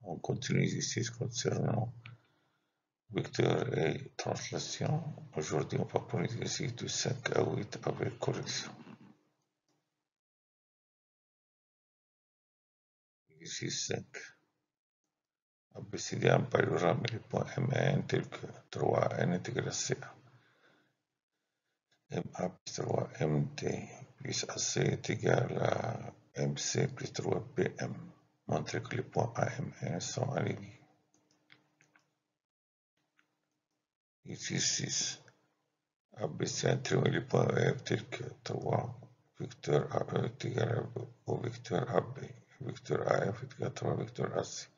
On continue ici concernant vecteur et translation. Aujourd'hui, on va prendre l'exercice de 5 à 8 avec correction. Exercice 5. ABCD un parallélogramme et les points M et N tels que 3N intégré à CA. MA plus 3MD plus AC est égal à MC plus 3PM. Montrer que les points A, M et N sont alignés. Exercice 6. ABC introduit les points F tels que 3 vecteur AE est égal au vecteur AB. Vecteur AF est égal à 3 vecteur AC.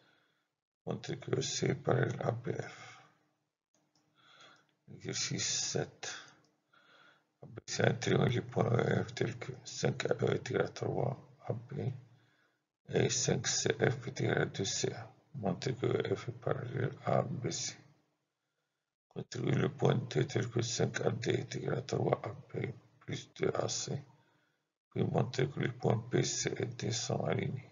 Montrer que EC est parallèle à BF. Exercice 7. ABC introduit les points EF tels que 5AE est égal à 3AB et 5CF est égal à 2CA. Montrer que EF est parallèle à BC. Contribuer le point D tel que 5AD est égal à 3AB plus 2AC. Puis montrer que les points P, C et D sont alignés.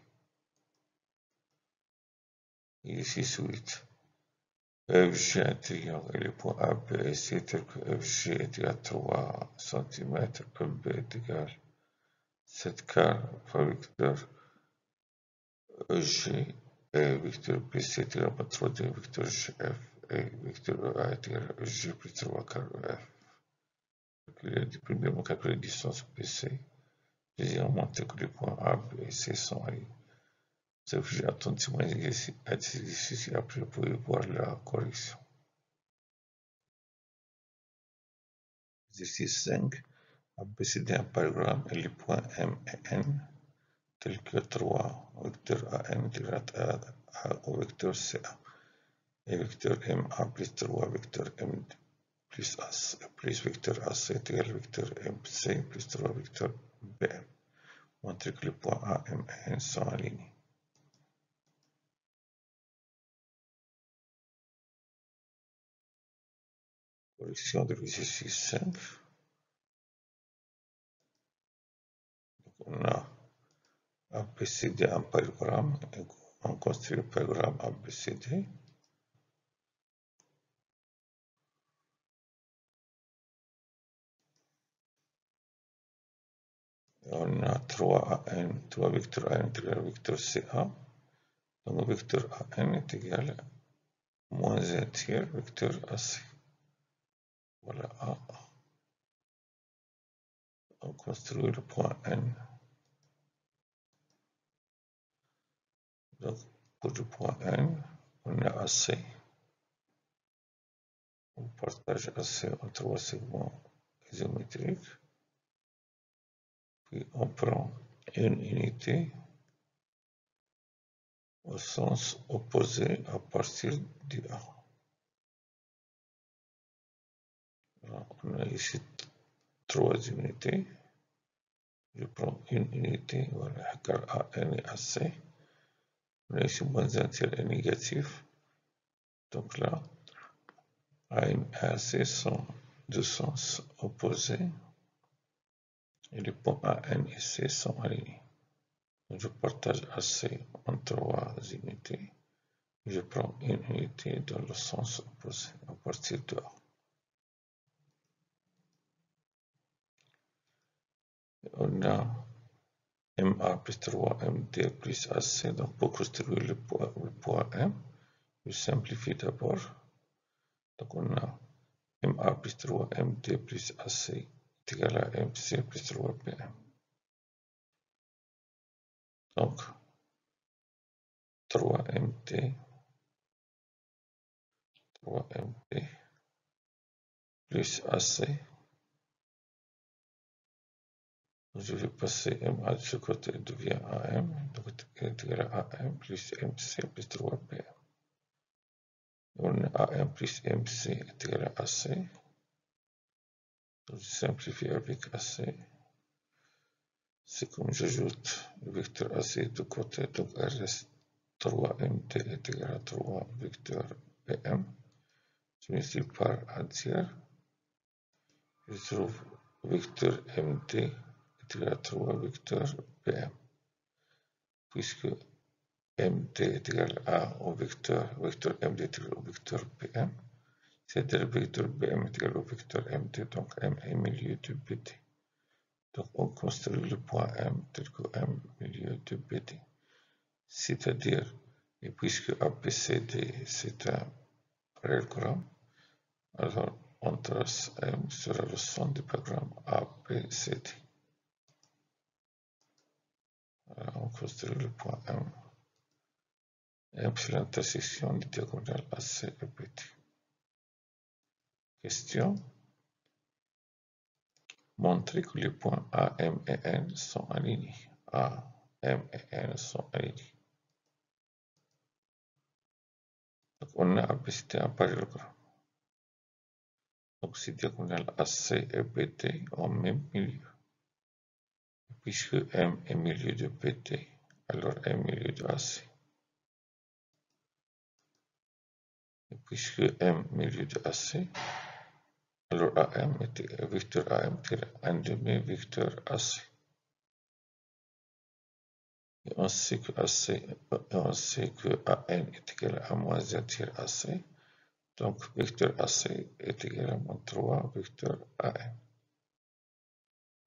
Exercice 8. FG un triangle et les points A, B et C tels que FG est égal à 3 cm, EB est égal à 7 quarts par vecteur EG et vecteur BC est égal à 3 de vecteur GF et vecteur EA est égal à EG plus 3 quarts EF. Premièrement, calculer la distance BC. Deuxièmement, montrer que les points A, B et C sont alignés. J'ai attentivement à cet exercice et après vous pouvez voir la correction. Exercice 5. ABCD un parallélogramme et les points M et N tels que 3 vecteur AN est égal au vecteur CA et vecteur MA plus 3 vecteur M plus vecteur AC est égal au vecteur MC plus 3 vecteur BM. Montrer que les points A, M et N sont alignés. Correction de l'exercice 5. On a ABCD un parallélogramme, on construit le parallélogramme ABCD. On a 3 vecteurs AN est égal au vecteur CA. Donc le vecteur AN est égal à moins 1 tiers vecteur AC. Voilà A. On construit le point N. Donc pour le point N, on a AC. On partage AC en 3 segments isométriques. Puis on prend une unité au sens opposé à partir du A. Alors, on a ici 3 unités. Je prends une unité, voilà, car AN et AC. On a ici moins 1 tiers est négatif. Donc là, AN et AC sont de sens opposés. Et les points AN et C sont alignés. Donc je partage AC en 3 unités. Je prends une unité dans le sens opposé à partir de A. On a MA plus 3 MD plus AC. Donc pour construire le point M, je simplifie d'abord. Donc on a MA plus 3 MD plus AC est égal à MC plus 3 PM. Donc 3 MD plus AC. Je vais passer MA de ce côté, devient AM, donc est égal à AM plus MC plus 3 PM. On a AM plus MC est égal à AC. Donc je simplifie avec AC. C'est comme j'ajoute le vecteur AC de côté, donc il reste 3MD est égal à 3 vecteur PM. Je multiplie par 1 tiers. Je trouve vecteur MD est égal à 3 vecteur PM. Puisque MD est égal à au vecteur MD est égal au vecteur PM. C'est-à-dire le vecteur BM est égal au vecteur MD, donc M est milieu de BD. Donc on construit le point M tel que M milieu de BD. C'est-à-dire, et puisque ABCD c'est un parallélogramme, alors on trace M sera le centre du diagramme ABCD. Alors on construit le point M. M c'est l'intersection des diagonales AC et BD. Question. Montrer que les points A, M et N sont alignés. A, M et N sont alignés. Donc on a ABCD un parallélogramme. Donc ces diagonales AC et BD ont même milieu. Puisque M est milieu de BD, alors M milieu de AC. Et puisque M milieu de AC, alors AM est vecteur AM est un demi-vecteur AC. Et on sait que AN est égal à moins 1 tiers AC. Donc vecteur AC est égal à moins 3 vecteur AN.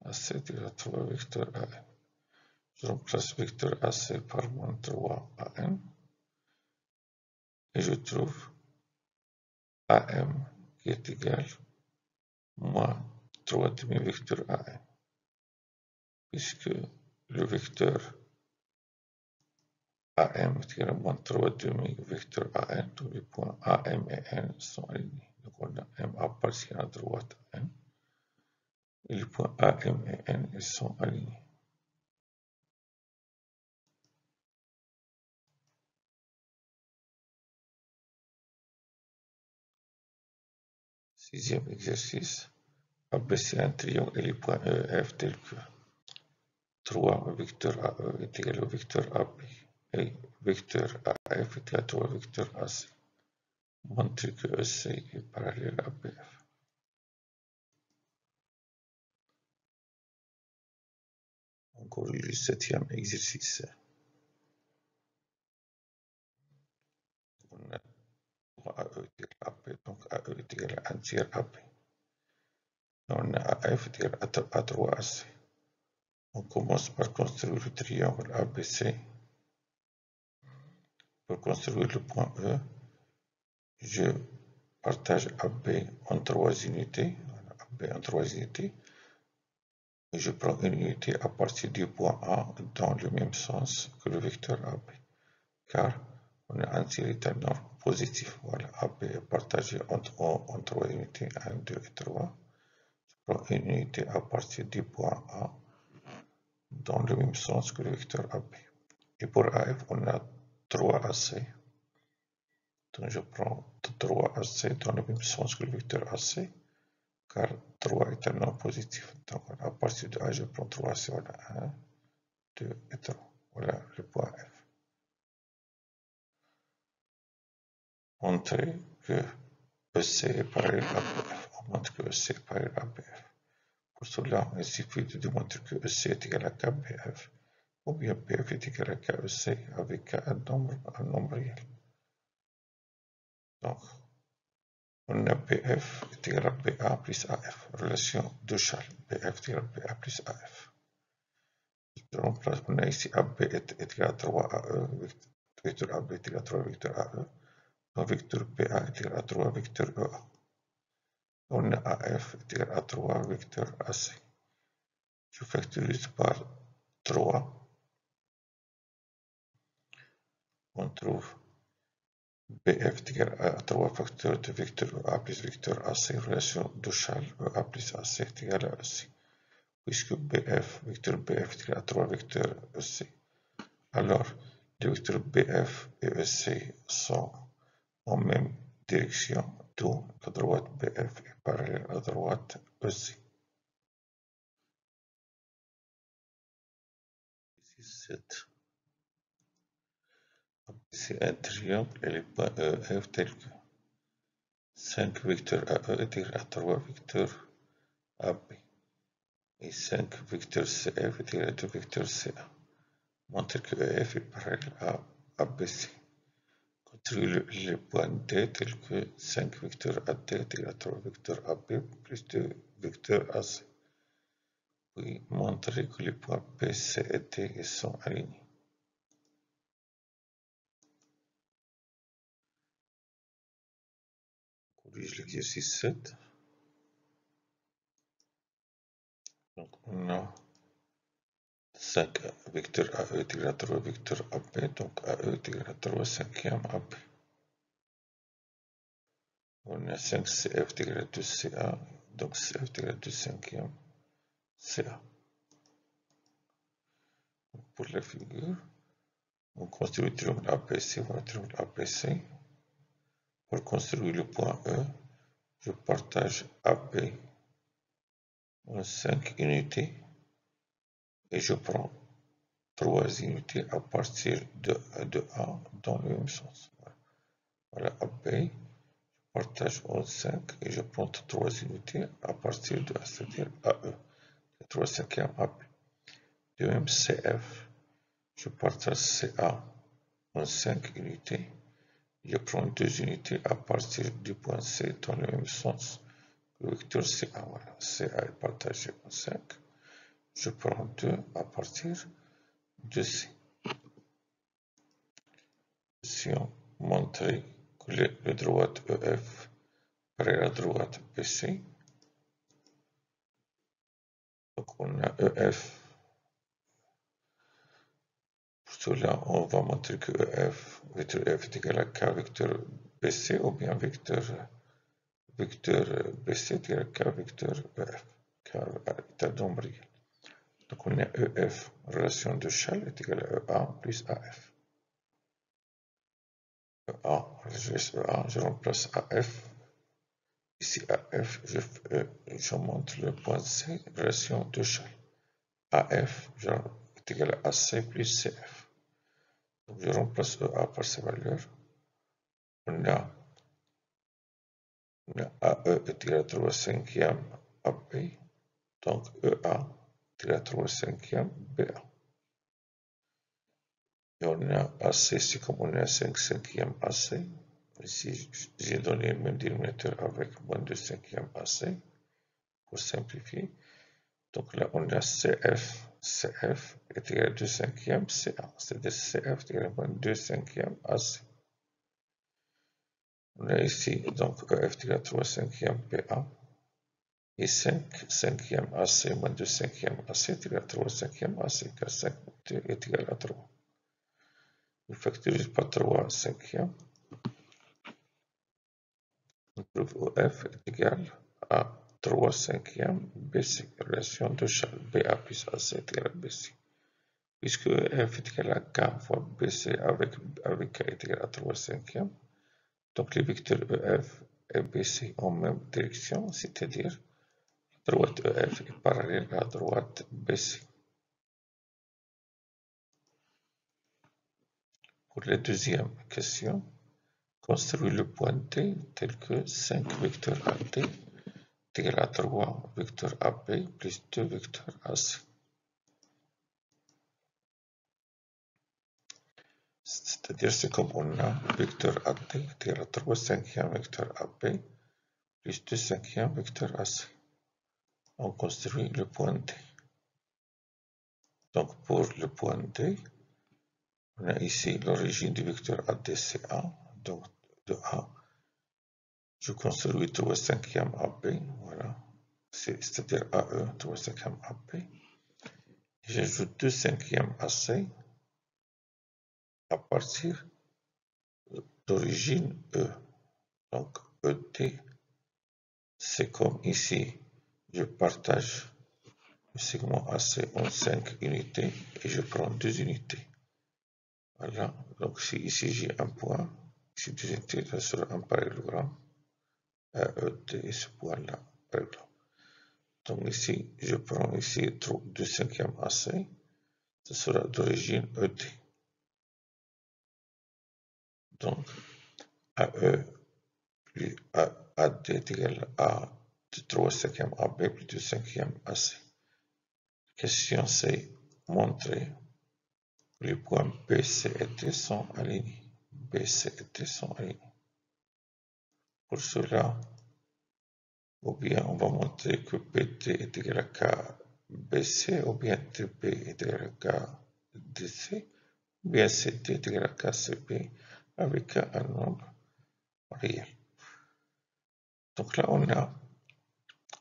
AC est égal à 3 vecteur AN. Je remplace vecteur AC par moins 3 AN. Et je trouve AM qui est égal à moins 3 demi-vecteur AN. Puisque le vecteur AM est égal à moins 3 demi-vecteur AN, tous les points AM et N sont alignés. Donc on a M appartient à droite à N. Et les points AM et N ils sont alignés. Sixième exercice. Abaisser un triangle et les points E et F tels que 3 vecteur AE est égal au vecteur AB et vecteur AF est égal à 3 vecteur AC. Montrer que EC est parallèle à BF. Encore le septième exercice. On a AE est égal à AB, donc AE est égal à 1 tiers AB. On a AF est égal à 3 AC. On commence par construire le triangle ABC. Pour construire le point E, je partage AB en 3 unités. AB en 3 unités. Et je prends une unité à partir du point A dans le même sens que le vecteur AB. Car on a un tiers positif. Voilà, AB est partagé en 3 unités, 1, 2 et 3. Je prends une unité à partir du point A dans le même sens que le vecteur AB. Et pour AF, on a 3 AC. Donc je prends 3 AC dans le même sens que le vecteur AC, car 3 est un nombre positif. Donc à partir de A, je prends 3 AC. Voilà, 1, 2 et 3. Voilà le point F. Montrer que EC est parallèle à BF. On montre que EC est parallèle à BF. Pour cela, il suffit de démontrer que EC est égal à KBF, ou bien BF est égal à KEC avec un nombre réel. Donc, on a BF est égal à BA plus AF, relation de Charles, BF est égal à BA plus AF. Je remplace, on a ici AB est égal à 3 AE, vecteur AB est égal à 3 vecteur AE, donc vecteur BA est égal à 3 vecteur EA. On a AF est égal à 3 vecteur AC. Je factorise par 3. On trouve BF est égal à 3 facteurs de vecteur EA plus vecteur AC, relation de Charles, EA plus AC est égal à EC. Puisque vecteur BF est égal à 3 vecteurs EC. Alors, les vecteurs BF et EC sont en même direction, d'où la droite BF est parallèle à la droite EC. C'est un triangle et les points E et F tels que 5 vecteurs AE est égal à 3 vecteurs AB et 5 vecteurs CF est égal à 2 vecteurs CA. Montre que EF est parallèle à ABC. Construire les points D tels que 5 vecteurs AD est égal à 3 vecteurs AB plus 2 vecteurs AC. Puis montrer que les points P, C et D sont alignés. On corrige l'exercice 7. Donc on a 5 vecteurs AE est égal à 3 vecteurs AB, donc AE est égal à 3 cinquièmes AB. On a 5 CF est égal à 2 CA, donc CF est égal à 2 cinquièmes CA. Pour la figure, on construit le triangle APC, voilà le triangle APC. Pour construire le point E, je partage AB en 5 unités et je prends 3 unités à partir de A dans le même sens. Voilà AB, je partage en 5 et je prends 3 unités à partir de A, c'est-à-dire AE, 3 cinquièmes AB. De même CF, je partage CA en 5 unités. Je prends 2 unités à partir du point C dans le même sens que le vecteur CA. Voilà, CA est partagé en 5. Je prends 2 à partir de C. Si on montre que le droite EF près la droite BC, donc on a EF. Pour cela, on va montrer que EF, vecteur F est égal à K vecteur BC ou bien vecteur BC est égal à K vecteur EF. K est un nombre réel. Donc on a EF, relation de Schall est égale à EA plus AF. EA, je laisse EA, je remplace AF. Ici AF, je montre le point C, relation de Schall. AF est égal à AC plus CF. Donc je remplace EA par ses valeurs. On a AE est égal à 3 cinquièmes AB. Donc EA est égal à 3 cinquièmes BA. Et on a AC, c'est comme on a 5 cinquièmes AC. Ici, j'ai donné le même dénominateur avec moins de 5e AC pour simplifier. Donc là, on a CF. CF est égal à 2 cinquièmes CA. C'est-à-dire CF est égal à moins de 2 cinquièmes AC. On a ici, donc EF est égal à 3 cinquièmes PA. Et 5 cinquièmes AC moins 2 cinquièmes AC est égal à 3 cinquièmes AC, car 5 est égal à 3. Je factorise par 3 cinquièmes. On trouve EF est égal à 3 cinquièmes BC, relation de Schall, BA plus AC est égal à BC. Puisque F est égal à K fois BC avec K est égal à 3 cinquièmes, donc les vecteurs EF et BC en même direction, c'est-à-dire la droite EF est parallèle à la droite BC. Pour la deuxième question, construire le point T tel que 5 vecteurs AD est égal à 3 vecteurs AB plus 2 vecteurs AC. C'est-à-dire c'est comme on a vecteur AD est égal à 3 cinquièmes vecteur AB plus 2 cinquièmes vecteur AC. On construit le point D. Donc pour le point D, on a ici l'origine du vecteur AD, c'est A. Donc de A, je construis 3 cinquièmes AB, voilà. C'est-à-dire AE, 3 cinquièmes AB. J'ajoute 2 cinquièmes AC à partir d'origine E. Donc ED, c'est comme ici, je partage le segment AC en 5 unités et je prends 2 unités. Voilà, donc si ici j'ai un point, ici 2 unités, ça sera un parallélogramme AED et ce point-là, parallélogramme. Donc ici, je prends ici 2 cinquièmes AC, ce sera d'origine ED. Donc AE plus AD est égal à 3 cinquièmes AB plus 2 cinquièmes AC. La question c'est montrer Les points B, C et D sont alignés. B, C et D sont alignés. Pour cela, ou bien on va montrer que BD est égal à KBC, ou bien DB est égal à KDC, ou bien CD est égal à KCB avec un nombre réel. Donc là, on a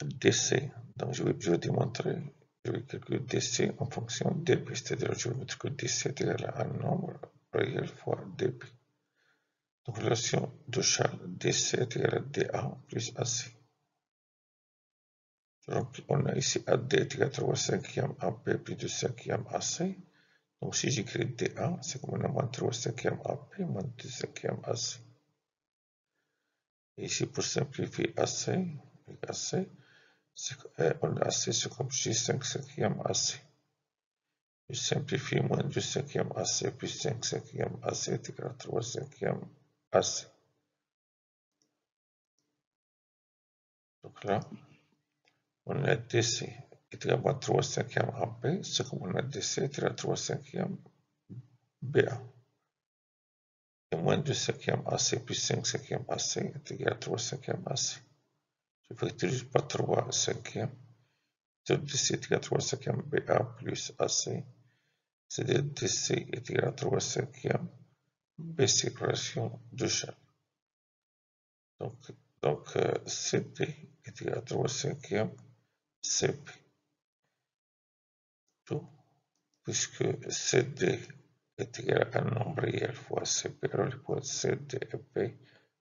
DC. Donc je vais démontrer, je vais calculer DC en fonction de DB, c'est-à-dire je vais mettre que DC est égal à un nombre réel fois DB. Donc relation de Charles, DC est égal à DA plus AC. Donc on a ici AD est égal à 3 cinquième AP plus 2 cinquième AC. Donc si j'écris DA, c'est comme on a moins 3 cinquième AP moins 2 cinquième AC. Et ici pour simplifier AC, on a AC c'est comme J5 cinquième AC. Je simplifie moins 2 cinquième AC plus 5 cinquième AC est égal à 3 cinquième AC. Donc là, on a DC est égal à 3 cinquième AP, c'est comme on a DC est égal à 3 cinquième BA. Et moins 2 cinquième AC plus 5 cinquième AC est égal à 3 cinquième AC. Je factorise par 3 cinquième. DC est égal à 3 cinquième BA plus AC. C'est-à-dire DC est égal à 3 cinquième BC relation de Charles. Donc CP est égal à 3 cinquième CP. Tout, puisque CD est égal à un nombre réel fois CP, alors les points CD et P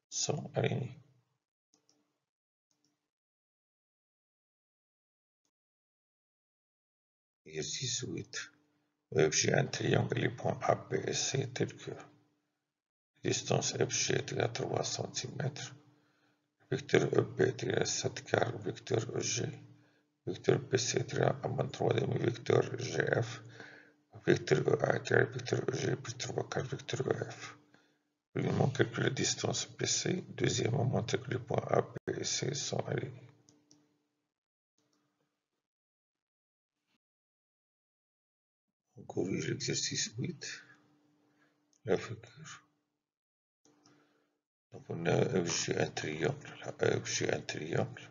sont alignés. Exercice 8. FG un triangle, les points A, B et C tels que distance FG est égale à 3 cm, vecteur EP est égal à 7 quarts, vecteur EG, vecteur BC est égal à moins 3 demi, vecteur GF, vecteur EA est égal à vecteur EG plus 3 quarts, vecteur EF. Premièrement, calculer la distance BC. Deuxièmement, montrer que les points A, B et C sont alignés. On corrige l'exercice 8. La figure. Donc on a FG un triangle, là, FG un triangle,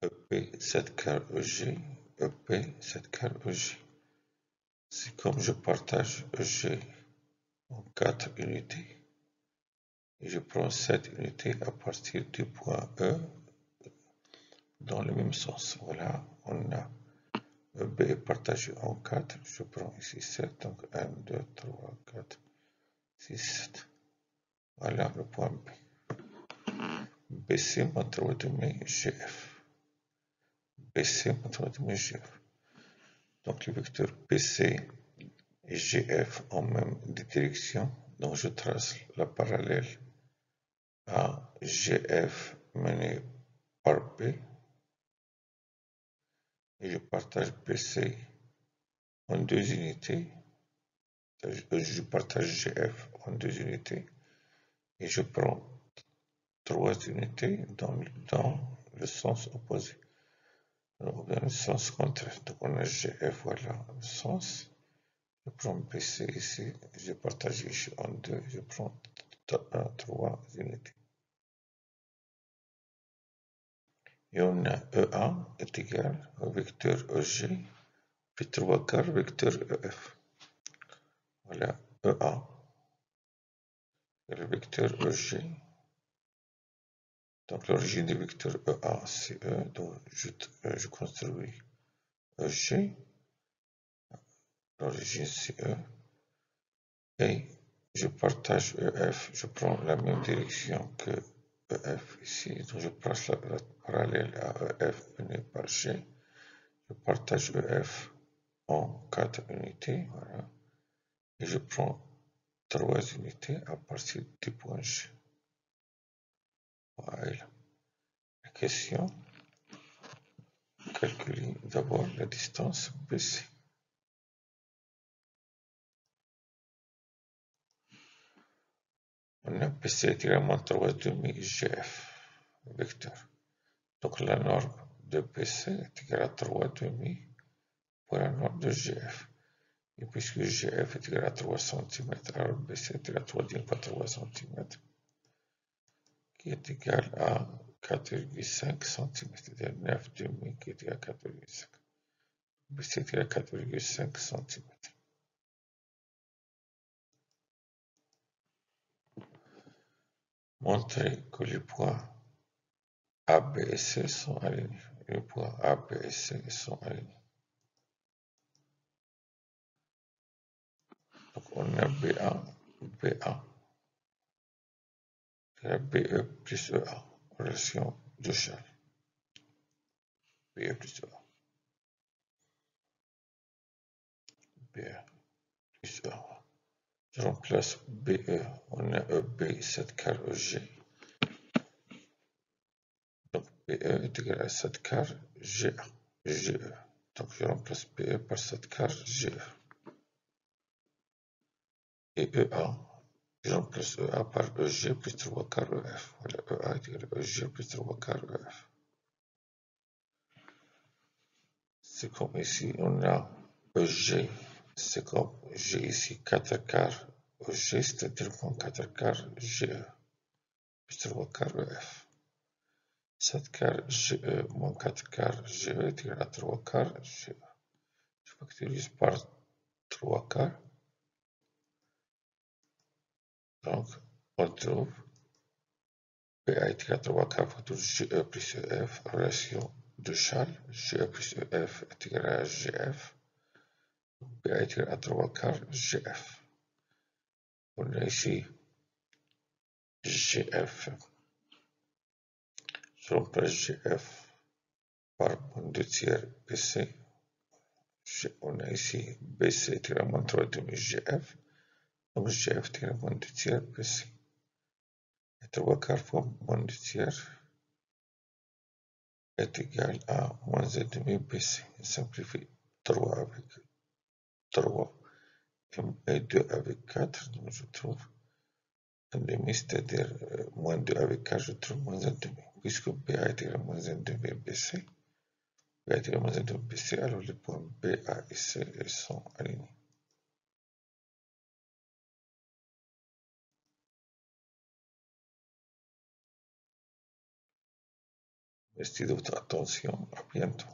EP 7 quarts EG, EP 7 quarts EG. C'est comme je partage EG en 4 unités, et je prends 7 unités à partir du point E dans le même sens. Voilà, on a EB partagé en 4, je prends ici 7, donc 1, 2, 3, 4, 6, 7. Voilà le point B. BC moins 3 demi GF. BC moins 3 demi GF. Donc le vecteur BC et GF en même direction. Donc je trace la parallèle à GF menée par B. Et je partage BC en 2 unités. Je partage GF en 2 unités. Et je prends 3 unités dans le sens opposé. Alors, dans le sens contraire. Donc on a GF, voilà le sens. Je prends BC ici, je partage ici en 2, je prends 3 unités. Et on a EA est égal au vecteur EG, puis 3 quarts vecteur EF. Voilà, EA est le vecteur EG. Donc l'origine du vecteur EA, c'est E, donc je construis EG. L'origine, c'est E. Et je partage EF, je prends la même direction que EF ici, donc je passe la parallèle à EF menée par G. Je partage EF en 4 unités, voilà, et je prends 3 unités à partir du point G. Voilà. La question, calculer d'abord la distance BC. On a BC est égal à moins 3 demi GF, vecteur. Donc la norme de BC est égale à 3 demi pour la norme de GF. Et puisque GF est égal à 3 cm, alors BC est égal à 3,3 cm, qui est égal à 4,5 cm, c'est-à-dire 9,5 qui est égal à 4,5. BC est égal à 4,5 cm. Montrer que les points A, B et C sont alignés. Les points A, B et C sont alignés. Donc on a BA, BE plus EA, relation de Charles. BE plus EA. BE plus EA. Je remplace BE, on a EB, 7 quart EG. Donc BE est égal à 7 quart GE. Donc je remplace BE par 7 quart GE. Et EA, je remplace EA par EG plus 3 quarts EF. Voilà, EA est égal à EG plus 3 quarts EF. C'est comme ici, on a EG, c'est comme j'ai ici 4 quarts EG, c'est-à-dire moins 4 quarts GE, plus 3 quarts EF. 7 quarts GE moins 4 quarts GE est égal à 3 quarts GE. Je factorise par 3 quarts. Donc, on trouve PA est égal à 3 quarts facteur GE plus EF, relation de Charles, GE plus EF est égal à GF. PA est égal à 3 quarts GF. On a ici GF. Je remplace GF par moins 2 tiers BC. On a ici BC est égal à moins 3 demi GF. Donc GF est égal à moins 2 tiers BC. Et 3 quarts fois moins 2 tiers est égal à moins 1 demi BC. On simplifie 3 avec 3 et 2 avec 4. Donc je trouve 1 demi, c'est-à-dire moins 2 avec 4, je trouve moins 1 demi. Puisque BA est égal à moins 1 demi BC. B est égal à moins 1 demi BC, alors les points BA et C sont alignés. Merci de votre attention. À bientôt.